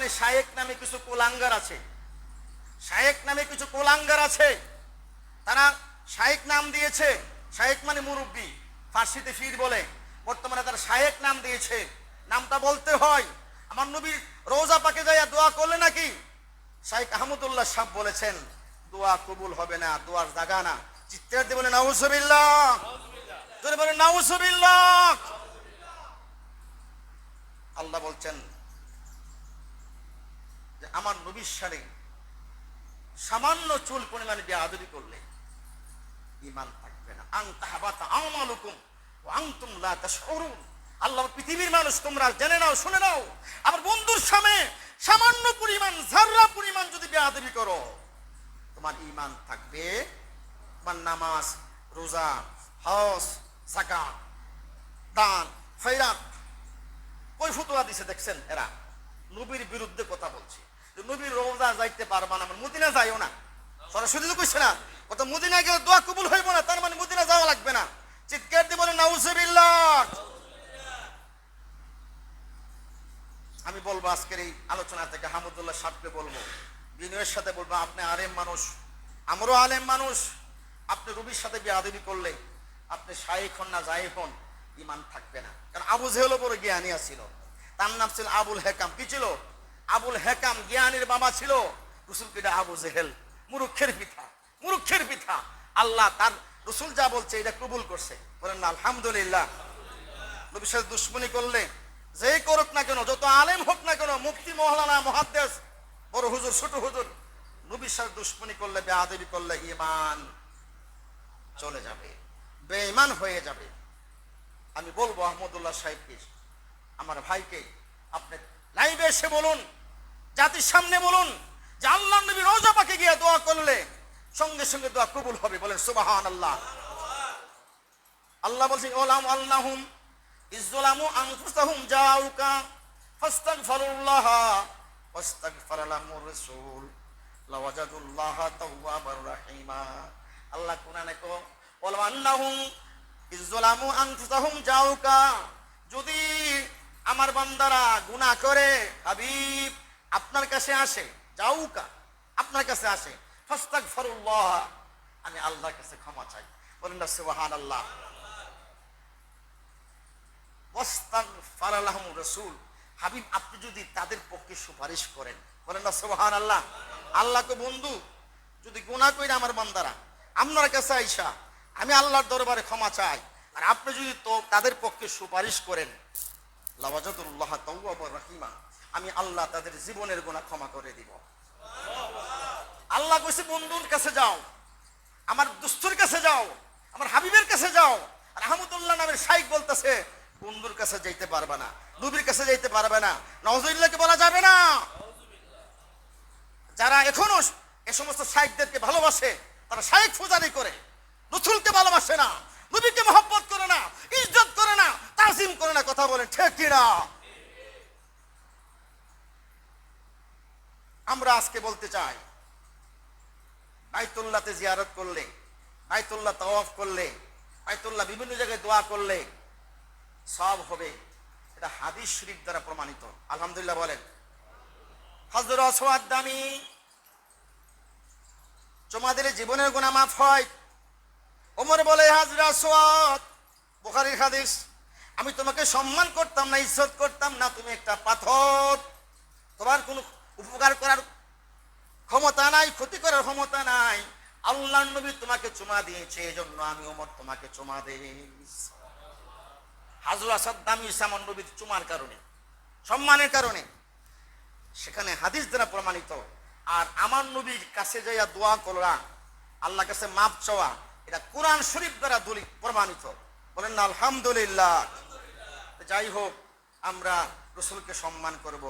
বর্তমানে শায়েক নামে কিছু কুলাঙ্গার আছে, শায়েক নামে কিছু কুলাঙ্গার আছে, তারা শায়েক নাম দিয়েছে। শায়েক মানে মুরব্বী, ফার্সিতে ফির বলে। বর্তমানে তারা শায়েক নাম দিয়েছে। নামটা বলতে হয়। আমার নবীর রওজা পাকে যাইয়া দোয়া করলে নাকি শাইখ আহমদুল্লাহ সাহেব বলেছেন দোয়া কবুল হবে না, দোয়ার জায়গা না। চিৎকার দিয়ে বলে নাউজুবিল্লাহ, জোরে বলে নাউজুবিল্লাহ। আল্লাহ বলছেন যে আমার নবীর সাথে সামান্য চুল পরিমাণে বেয়াদবি করলে ঈমান থাকবে না। আন তাহাবাতা আমালুকুম ওয়া আনতুম লা তাশউরুন। আল্লাহ পৃথিবীর মানুষ তোমরা জেনে নাও, শুনে নাও, আমার বন্ধুর সামনে সামান্য পরিমাণ যাররা পরিমাণ যদি বেয়াদবি করো তোমার ঈমান থাকবে। তোমার নামাজ, রোজা, হজ, যাকাত, দান, খয়রাত, কই ফতোয়া দিছে দেখছেন? এরা নবীর বিরুদ্ধে কথা বলছে। নবীর রওজা যাইতে পারবা না, মদিনা যাইও না। সরাসরি তো কইছে না, কত মদিনা গেলে দোয়া কবুল হইব না, তার মানে মদিনা যাওয়া লাগবে না। চিৎকার দিয়ে বলেন নাউজুবিল্লাহ। আমি বলবো আজকের এই আলোচনা থেকে হামদুল্লাহ সাহেবকে বলবো, বিনয়ের সাথে বলবো, আপনি আলেম মানুষ, আমরাও আলেম মানুষ। আপনি রবির সাথে বেয়াদবি করলে আপনি শায়েখ হন না জায়েফ হন, ঈমান থাকবে না। কারণ আবু জেহেলও বড় জ্ঞানী ছিল, তার নাম ছিল আবুল হেকাম। কি ছিল? আবুল হেকাম, জ্ঞানীর বাবা ছিল। রসুলকে আবু জেহেল, মুরুক্ষের পিতা, মুরুক্ষের পিতা। আল্লাহ তার রসুল যা বলছে এটা কবুল করছে, বলেন না আলহামদুলিল্লাহ। নবীর সাথে দুশ্মনী করলে যে করুক না কেন, যত আলেম হোক না কেন, মুফতি, মওলানা, মুহাদ্দিস, বড় হুজুর, ছোট হুজুর, নবীর সাথে দুশ্মনী করলে, বেয়াদবি করলে ঈমান চলে যাবে, বেঈমান হয়ে যাবে। আমি বলবো আহমদুল্লাহ সাহেবকে, আমার ভাইকে, আপনি লাইভে এসে বলুন, জাতির সামনে বলুন যে আল্লাহ নবী রওজা পাকে গিয়ে দোয়া করলে সঙ্গে সঙ্গে দোয়া কবুল হবে। বলেন সুবহানাল্লাহ। আল্লাহ বলছেন ওলাম আল্লাহুম ইযলামু আনফুসাহুম জাউকা ফাস্তাগফিরুল্লাহ ওয়াস্তাগফার লাহুমুর রাসূল লাওয়াজাদুল্লাহ তাওয়াবার রহিমা। আল্লাহ কোরআনে কো ওলাম আল্লাহুম ইযলামু আনফুসাহুম জাউকা, যদি আমার বান্দারা গুনাহ করে হাবিব আপনার কাছে আসে, জাউকা আপনার কাছে আসে, ফাস্তাগফিরুল্লাহ আমি আল্লাহর কাছে ক্ষমা চাই। বলেন না সুবহানাল্লাহ। ওয়াস্তাগফার লাহুমুর রাসূল, হাবিব আপনি যদি তাদের পক্ষে সুপারিশ করেন, বলেন না সুবহানাল্লাহ। আল্লাহকে বন্ধু যদি গুনাহ করে আমার বান্দারা আপনার কাছে আইসা আমি আল্লাহর দরবারে ক্ষমা চাই, আর আপনি যদি তো তাদের পক্ষে সুপারিশ করেন, লাওয়াজাদুল্লাহ তাওয়াবার রহিমা, আমি আল্লাহ তাদের জীবনের গুনাহ ক্ষমা করে দিব। আল্লাহ কইছে বন্ধুর কাছে যাও, আমার দুস্থর কাছে যাও, আমার হাবিবের কাছে যাও। আর আহমদুল্লাহ নামের শাইখ বলতেছে বন্ধুর কাছে যাইতে পারবে না, নবীর কাছে যাইতে পারবে না, নাউজুবিল্লাহকে বলা যাবে না। যারা এখনো এ সমস্ত শাইখদেরকে ভালোবাসে তারা শাইখ ফুজারি করে, রসুলকে ভালোবাসে না, নবীকে মহব্বত করে না, ইজ্জত করে না, তাজিম করে না। কথা বলেন ঠিক কি না? আমরা আজকে বলতে চাই, বাইতুল্লাহতে জিয়ারত করলে, বাইতুল্লাহ তাওয়াফ করলে, বাইতুল্লাহ বিভিন্ন জায়গায় দোয়া করলে সব হবে, এটা হাদিস শরীফ দ্বারা প্রমাণিত। আলহামদুলিল্লাহ বলেন। হযরত আসওয়াদ দামি তোমাদের জীবনের গুনাহ মাফ হয়। ওমর বলে হযরত আসওয়াদ, বুখারীর হাদিস, আমি তোমাকে সম্মান করতাম না, ইজ্জত করতাম না, তুমি একটা পাথর, তোমার কোনো উপকার করার ক্ষমতা নাই, ক্ষতি করার ক্ষমতা নাই। আল্লাহর নবী তোমাকে চুমা দিয়েছে, এজন্য আমি ওমর তোমাকে চুমা দেই। হযরত আসওয়াদ দামি সামান নবীর চুমার কারণে, সম্মানের কারণে, সেখানে হাদিস দ্বারা প্রমাণিত। আর আমার নবীর কাছে যাইয়া দোয়া করা, আল্লাহর কাছে মাপ চাওয়া, এটা কোরআন শরীফ দ্বারা দলিল প্রমাণিত। বলেন না আলহামদুলিল্লাহ। যাই হোক, আমরা রসুলকে সম্মান করব।